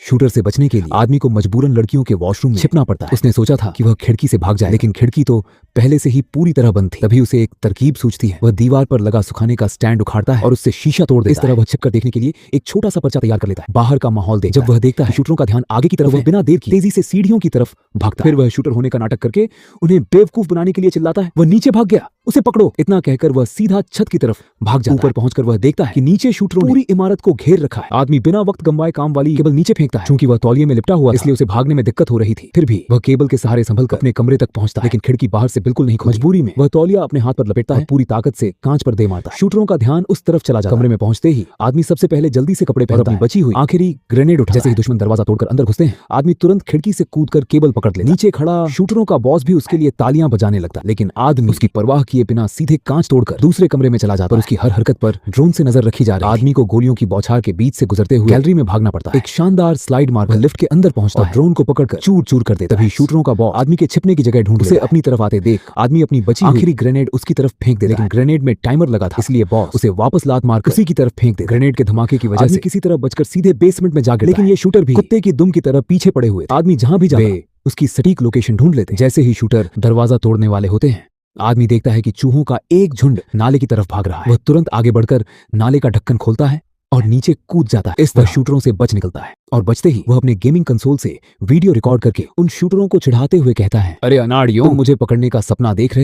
Shooter से बचने के लिए आदमी को मजबूरन लड़कियों के वॉशरूम में छिपना पड़ता है। उसने सोचा था कि वह खिड़की से भाग जाए, लेकिन खिड़की तो पहले से ही पूरी तरह बंद थी। तभी उसे एक तरकीब सूझती है। वह दीवार पर लगा सुखाने का स्टैंड उखाड़ता है और उससे शीशा तोड़ देता है। इस तरह वह छिपकर देखने के लिए एक छोटा सा पर्चा तैयार कर लेता है। बाहर का माहौल देख जब वह देखता है शूटरों का ध्यान आगे की तरफ, वह बिना देर किए तेजी से सीढ़ियों की तरफ भागता है। फिर वह शूटर होने का नाटक करके उन्हें बेवकूफ बनाने के लिए चिल्लाता है, वह नीचे भाग गया, उसे पकड़ो। इतना कहकर वह सीधा छत की तरफ भाग जाता है। ऊपर पहुंचकर वह देखता है कि नीचे शूटरों ने पूरी इमारत को घेर रखा है। आदमी बिना वक्त गंवाए काम वाली केबल नीचे फेंकता है। चूंकि वह तौलिए में लिपटा हुआ था, इसलिए उसे भागने में दिक्कत हो रही थी। फिर भी वह केबल के सहारे संभलकर अपने कमरे तक पहुंचता है, लेकिन खिड़की बाहर से बिल्कुल नहीं खुलती। मजबूरी में वह तौलिया अपने हाथ पर लपेटता है, पूरी ताकत से कांच पर दे मारता है। शूटरों का ध्यान उस तरफ चला जाता है। कमरे में पहुंचते ही आदमी सबसे पहले जल्दी से कपड़े पहनता है, बची हुई आखिरी ग्रेनेड उठाता है। जैसे ही दुश्मन दरवाजा तोड़कर अंदर घुसते हैं, आदमी तुरंत खिड़की से कूदकर केबल पकड़ लेता है। नीचे खड़ा शूटरों का बॉस भी उसके लिए तालियां बजाने लगता है, लेकिन आदमी उसकी परवाह किए बिना सीधे कांच तोड़कर दूसरे कमरे में चला जाता है। उसकी हर हरकत पर ड्रोन से नजर रखी जा रही है। आदमी को गोलियों की बौछार के बीच से गुजरते हुए गैलरी में भागना पड़ता है। एक शानदार स्लाइड मारकर लिफ्ट के अंदर पहुंचता है, ड्रोन को पकड़कर चूर चूर कर देता है। तभी शूटरों का बॉस आदमी के छिपने की जगह ढूंढ उसे अपनी तरफ आते देख आदमी अपनी बची आखिरी ग्रेनेड उसकी तरफ फेंक दे, लेकिन ग्रेनेड में टाइमर लगा था, इसलिए बॉस उसे वापस लात मारकर उसी की तरफ फेंक दे। ग्रेनेड के धमाके की वजह से किसी तरह बचकर सीधे बेसमेंट में जा गिरता है, लेकिन ये शूटर भी कुत्ते की दुम की तरह पीछे पड़े हुए। आदमी जहां भी जाए उसकी सटीक लोकेशन ढूंढ लेते। जैसे ही शूटर दरवाजा तोड़ने वाले होते हैं, आदमी देखता है कि चूहों का एक झुंड नाले की तरफ भाग रहा है। वह तुरंत आगे बढ़कर नाले का ढक्कन खोलता है और नीचे कूद जाता है। इस तरह शूटरों से बच निकलता है और बचते ही वह अपने गेमिंग कंसोल से वीडियो रिकॉर्ड करके उन शूटरों को चिढ़ाते हुए कहता है, अरे अनाड़ियों, तुम मुझे पकड़ने का सपना देख रहे